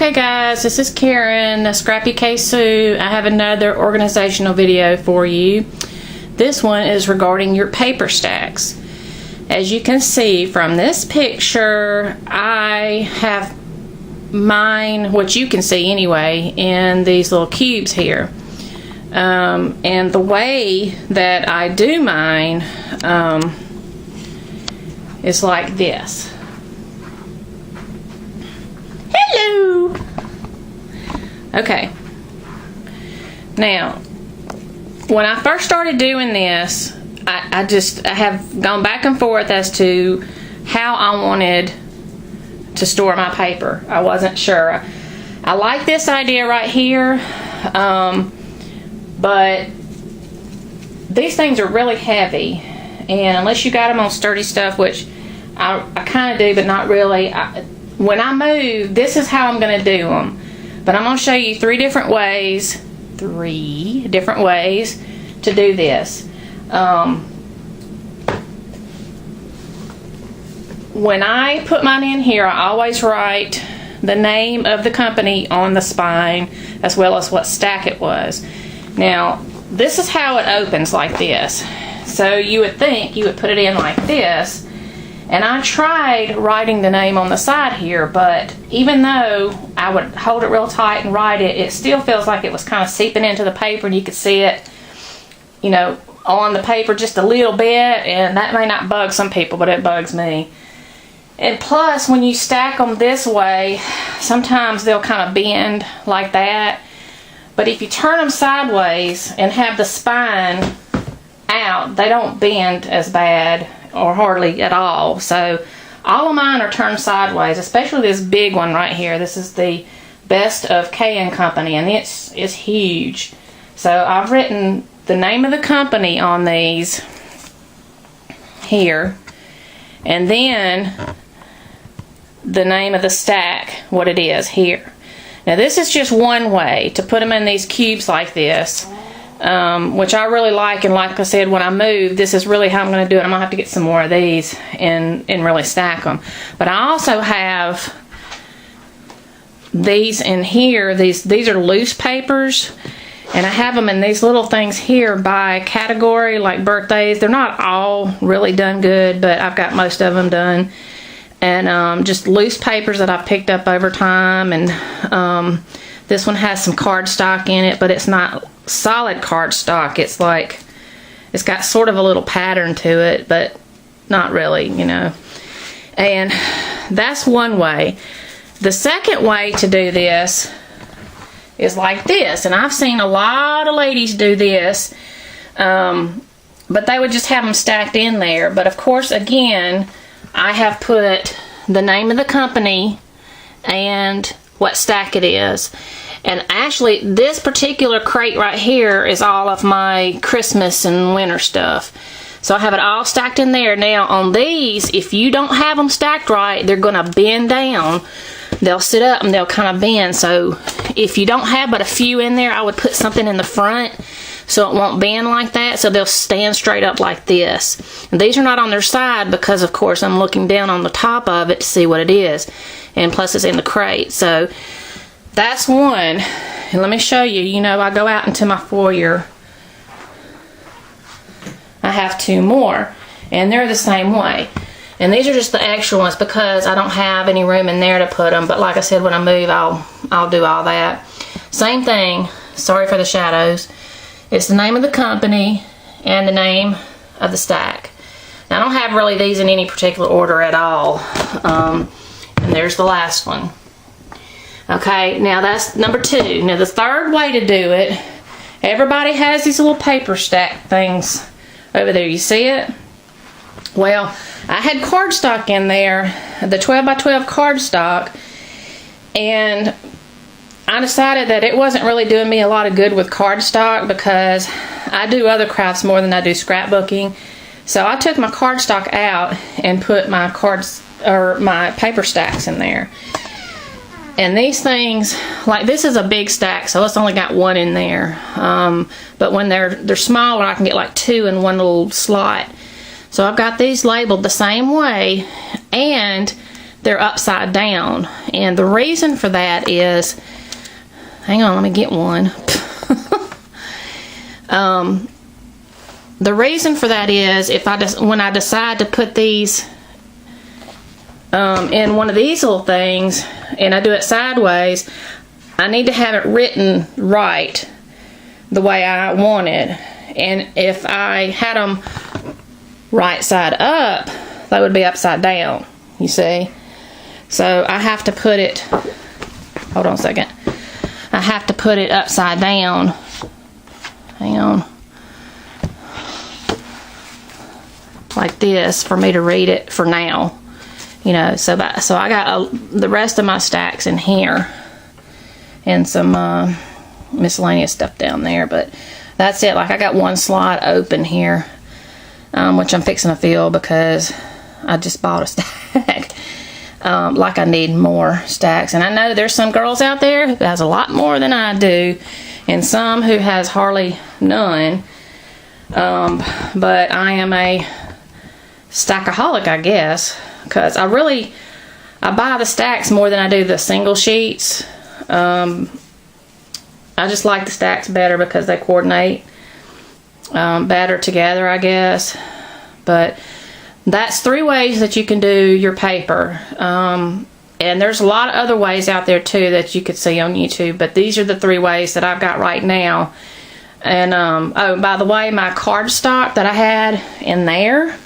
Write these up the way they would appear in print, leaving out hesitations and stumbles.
Okay guys, this is Karen, Scrappy K Sue. I have another organizational video for you. This one is regarding your paper stacks. As you can see from this picture, I have mine, what you can see anyway, in these little cubes here. And the way that I do mine is like this. Hello! Okay. Now, when I first started doing this, I have gone back and forth as to how I wanted to store my paper. I wasn't sure. I like this idea right here, but these things are really heavy, and unless you got them on sturdy stuff, which I kind of do, but not really. When I move, this is how I'm going to do them. But I'm going to show you three different ways to do this. When I put mine in here, I always write the name of the company on the spine, as well as what stack it was. Now, this is how it opens, like this. So you would think you would put it in like this. And I tried writing the name on the side here, but even though I would hold it real tight and write it, it still feels like it was kind of seeping into the paper, and you could see it, you know, on the paper just a little bit, and that may not bug some people, but it bugs me. And plus, when you stack them this way, sometimes they'll kind of bend like that. But if you turn them sideways and have the spine out, they don't bend as bad, or hardly at all. So all of mine are turned sideways, especially this big one right here. This is the Best of K & Company, and it's huge. So I've written the name of the company on these here, and then the name of the stack, what it is here. Now this is just one way to put them in these cubes like this, which I really like. And like I said, when I move, this is really how I'm going to do it. I'm going to have to get some more of these and really stack them. But I also have these in here. These are loose papers, and I have them in these little things here by category, like birthdays. They're not all really done good, but I've got most of them done. And just loose papers that I've picked up over time. And this one has some cardstock in it, but it's not solid cardstock. It's like, it's got sort of a little pattern to it, but not really, you know. And that's one way. The second way to do this is like this. And I've seen a lot of ladies do this, but they would just have them stacked in there. But of course, again, I have put the name of the company and what stack it is. And actually, this particular crate right here is all of my Christmas and winter stuff. So I have it all stacked in there. Now, on these, if you don't have them stacked right, they're going to bend down. They'll sit up and they'll kind of bend. So if you don't have but a few in there, I would put something in the front so it won't bend like that, so they'll stand straight up like this. And these are not on their side because, of course, I'm looking down on the top of it to see what it is. And plus, it's in the crate. So that's one. And let me show you. You know, I go out into my foyer. I have two more, and they're the same way. And these are just the extra ones because I don't have any room in there to put them. But like I said, when I move, I'll do all that. Same thing. Sorry for the shadows. It's the name of the company and the name of the stack. Now, I don't have really these in any particular order at all. And there's the last one. Okay, now that's number two. Now the third way to do it, everybody has these little paper stack things over there. You see it? Well, I had cardstock in there, the 12 by 12 cardstock, and I decided that it wasn't really doing me a lot of good with cardstock because I do other crafts more than I do scrapbooking. So I took my cardstock out and put my my paper stacks in there. And these things, like this is a big stack, so it's only got one in there. But when they're smaller, I can get like two in one little slot. So I've got these labeled the same way, and they're upside down. And the reason for that is, hang on, let me get one. The reason for that is when I decide to put these in one of these little things and I do it sideways, I need to have it written right the way I want it. And if I had them right side up, they would be upside down, you see. So I have to put it, hold on a second, I have to put it upside down. Hang on. Like this for me to read it for now. You know, so I got the rest of my stacks in here. And some miscellaneous stuff down there. But that's it. Like, I got one slot open here, which I'm fixing to fill because I just bought a stack. Like, I need more stacks. And I know there's some girls out there who has a lot more than I do, and some who has hardly none. But I am a stackaholic, I guess, because I buy the stacks more than I do the single sheets. I just like the stacks better because they coordinate better together, I guess. But that's 3 ways that you can do your paper. And there's a lot of other ways out there too that you could see on YouTube, but these are the 3 ways that I've got right now. And oh, by the way, my cardstock that I had in there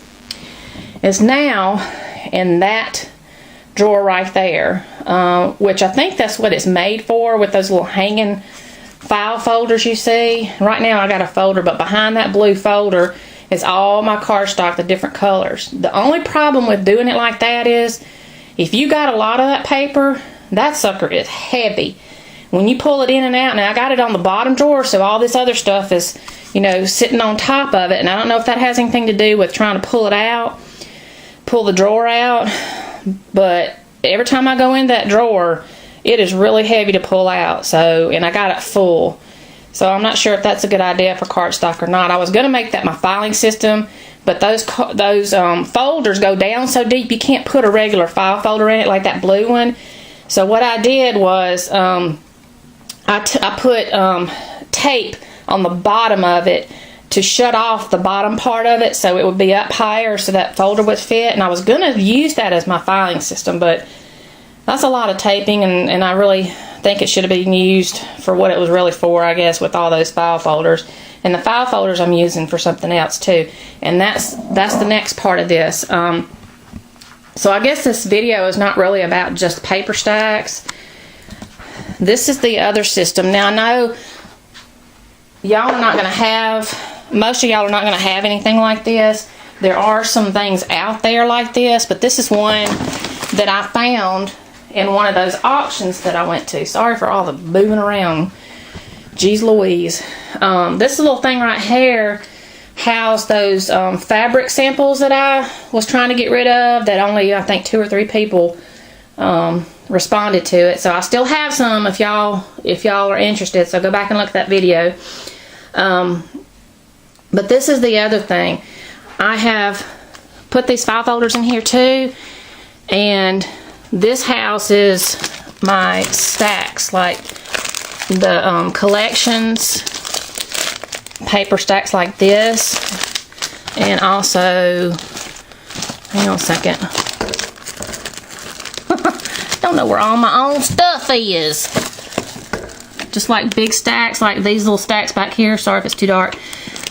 is now in that drawer right there, which I think that's what it's made for, with those little hanging file folders you see. Right now I got a folder, but behind that blue folder is all my cardstock, the different colors. The only problem with doing it like that is if you got a lot of that paper, that sucker is heavy. When you pull it in and out, now I got it on the bottom drawer, so all this other stuff is, you know, sitting on top of it, and I don't know if that has anything to do with trying to pull it out, pull the drawer out, but every time I go in that drawer, it is really heavy to pull out. So, and I got it full. So I'm not sure if that's a good idea for cardstock or not. I was going to make that my filing system, but those folders go down so deep you can't put a regular file folder in it like that blue one. So what I did was I put tape on the bottom of it to shut off the bottom part of it so it would be up higher so that folder would fit. And I was going to use that as my filing system, but that's a lot of taping, and I really think it should have been used for what it was really for, I guess, with all those file folders. And the file folders I'm using for something else too. And that's the next part of this. So I guess this video is not really about just paper stacks. This is the other system. Now I know y'all are not going to have, most of y'all are not going to have anything like this. There are some things out there like this, but this is one that I found in one of those auctions that I went to. Sorry for all the moving around. Jeez Louise. This little thing right here housed those fabric samples that I was trying to get rid of that only, I think, 2 or 3 people responded to it. So I still have some if y'all are interested. So go back and look at that video. But this is the other thing. I have put these file folders in here too, and this houses my stacks, like the collections, paper stacks like this, and also, hang on a second, don't know where all my own stuff is. Just like big stacks, like these little stacks back here. Sorry if it's too dark.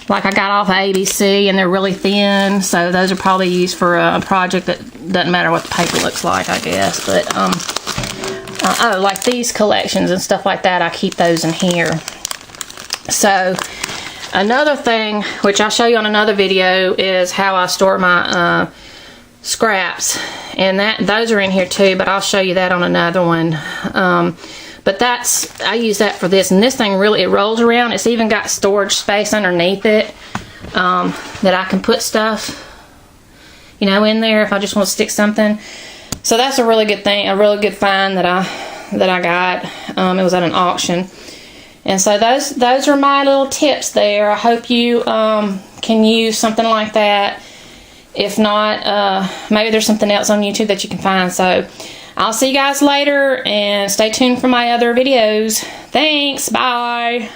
Like I got off of ABC, and they're really thin, so those are probably used for a project that doesn't matter what the paper looks like, I guess. But oh, like these collections and stuff like that, I keep those in here. So another thing, which I'll show you on another video, is how I store my scraps, and those are in here too. But I'll show you that on another one. But I use that for this, and this thing really, it rolls around. It's even got storage space underneath it that I can put stuff, you know, in there if I just want to stick something. So that's a really good thing, a really good find that I got. It was at an auction, and so those are my little tips there. I hope you can use something like that If not, maybe there's something else on YouTube that you can find. So I'll see you guys later, and stay tuned for my other videos. Thanks. Bye.